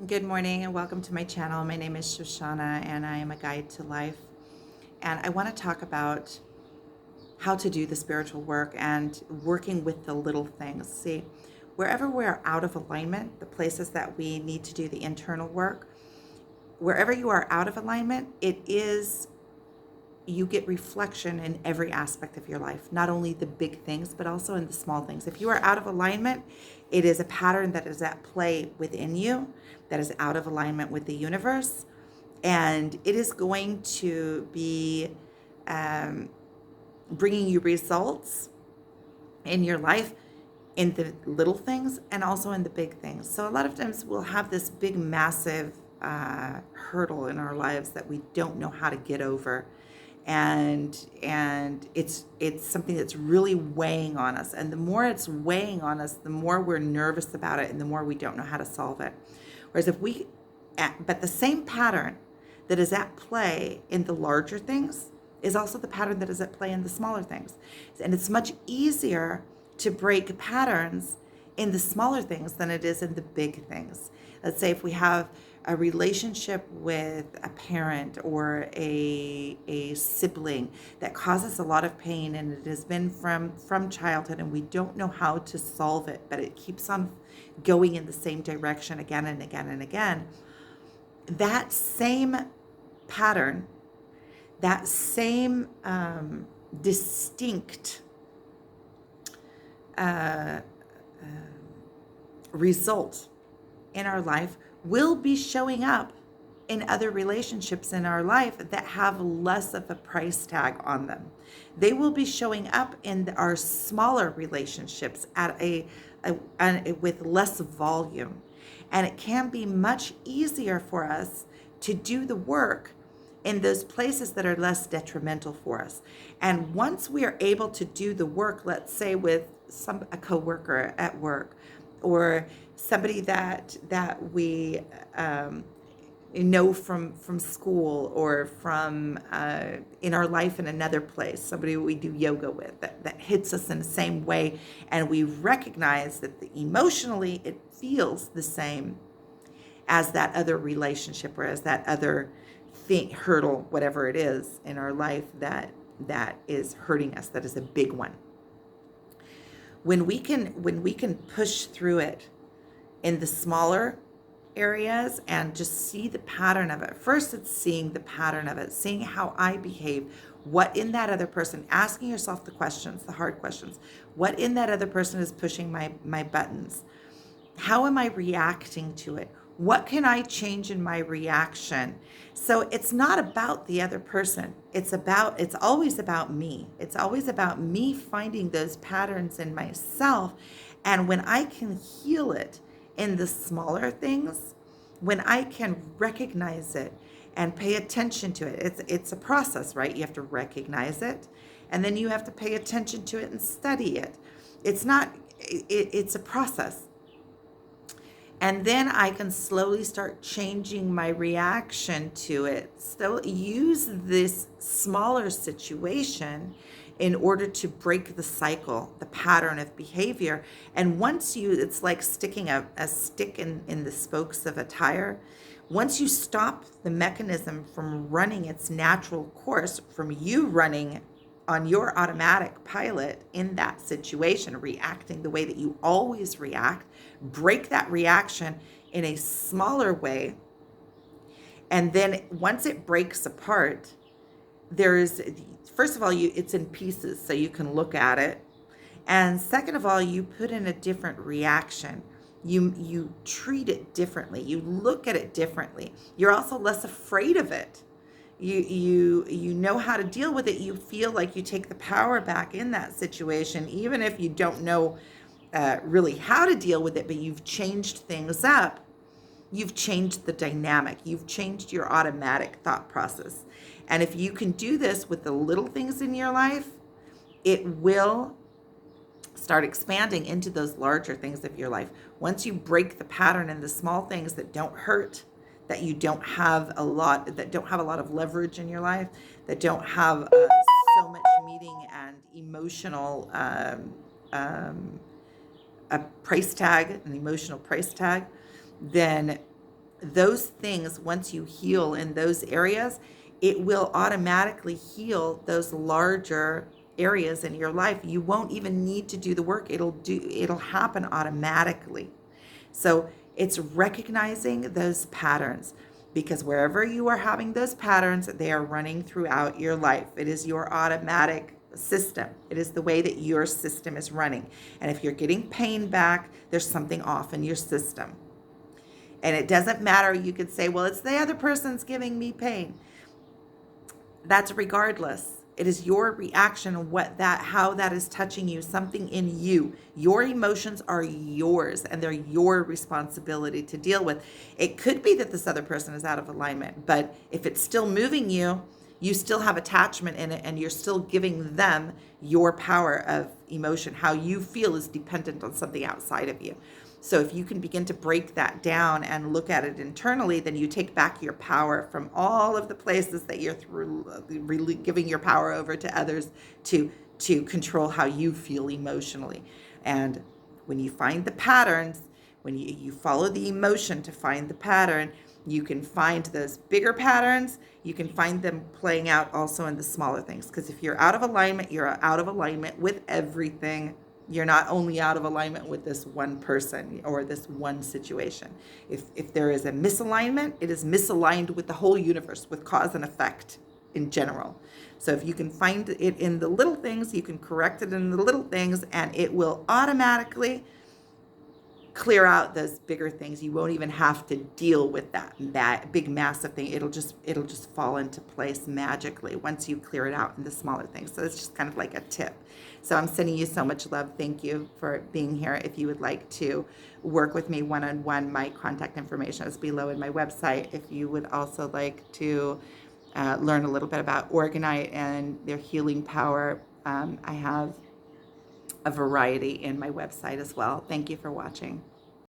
Good morning and welcome to my channel. My name is Shoshana and I am a guide to life. And I want to talk about how to do the spiritual work and working with the little things. See, wherever we're out of alignment, the places that we need to do the internal work, wherever you are out of alignment, you get reflection in every aspect of your life, not only the big things, but also in the small things. If you are out of alignment, it is a pattern that is at play within you, that is out of alignment with the universe, and it is going to be um, bringing you results in your life in the little things and also in the big things. So a lot of times we'll have this big, massive hurdle in our lives that we don't know how to get over, and it's something that's really weighing on us. And the more it's weighing on us, the more we're nervous about it, and the more we don't know how to solve it. Whereas but the same pattern that is at play in the larger things is also the pattern that is at play in the smaller things. And it's much easier to break patterns in the smaller things than it is in the big things. Let's say if we have a relationship with a parent or a sibling that causes a lot of pain, and it has been from childhood, and we don't know how to solve it, but it keeps on going in the same direction again and again and again. That same pattern, that same distinct uh, result in our life will be showing up in other relationships in our life that have less of a price tag on them. They will be showing up in our smaller relationships with less volume. And it can be much easier for us to do the work in those places that are less detrimental for us. And once we are able to do the work, let's say with a coworker at work, or somebody that we know from school, or from in our life in another place, somebody we do yoga with that hits us in the same way, and we recognize that emotionally it feels the same as that other relationship, or as that other hurdle, whatever it is in our life that is hurting us, that is a big one. When we can push through it in the smaller areas and just see the pattern of it. First, it's seeing the pattern of it, seeing how I behave, what in that other person, asking yourself the questions, the hard questions. What in that other person is pushing my buttons? How am I reacting to it? What can I change in my reaction? So it's not about the other person. It's always about me. It's always about me finding those patterns in myself. And when I can heal it in the smaller things, when I can recognize it and pay attention to it, it's a process, right? You have to recognize it, and then you have to pay attention to it and study it. It's a process. And then I can slowly start changing my reaction to it. So use this smaller situation in order to break the cycle, the pattern of behavior. And it's like sticking a stick in the spokes of a tire. Once you stop the mechanism from running its natural course, from you running on your automatic pilot in that situation, reacting the way that you always react, break that reaction in a smaller way. And then once it breaks apart, first of all, it's in pieces so you can look at it. And second of all, you put in a different reaction. You treat it differently. You look at it differently. You're also less afraid of it. You know how to deal with it. You feel like you take the power back in that situation, even if you don't know really how to deal with it, but you've changed things up. You've changed the dynamic. You've changed your automatic thought process. And if you can do this with the little things in your life, it will start expanding into those larger things of your life. Once you break the pattern in the small things that don't hurt, that don't have a lot of leverage in your life, that don't have so much meaning and emotional a price tag, an emotional price tag, then those things, once you heal in those areas, it will automatically heal those larger areas in your life. You won't even need to do the work. It'll happen automatically. So it's recognizing those patterns, because wherever you are having those patterns, they are running throughout your life. It is your automatic system. It is the way that your system is running. And if you're getting pain back, there's something off in your system. And it doesn't matter. You could say, well, it's the other person's giving me pain. That's regardless. It is your reaction, how that is touching you, something in you. Your emotions are yours, and they're your responsibility to deal with. It could be that this other person is out of alignment, but if it's still moving you, you still have attachment in it, and you're still giving them your power of emotion. How you feel is dependent on something outside of you. So if you can begin to break that down and look at it internally, then you take back your power from all of the places that you're really giving your power over to others to control how you feel emotionally. And when you find the patterns, when you follow the emotion to find the pattern, you can find those bigger patterns. You can find them playing out also in the smaller things. Because if you're out of alignment, you're out of alignment with everything. You're not only out of alignment with this one person or this one situation. If there is a misalignment, it is misaligned with the whole universe, with cause and effect in general. So if you can find it in the little things, you can correct it in the little things, and it will automatically clear out those bigger things. You won't even have to deal with that big massive thing. It'll just fall into place magically once you clear it out in the smaller things. So it's just kind of like a tip. So I'm sending you so much love. Thank you for being here. If you would like to work with me one-on-one, my contact information is below in my website. If you would also like to learn a little bit about Organite and their healing power, I have a variety in my website as well. Thank you for watching.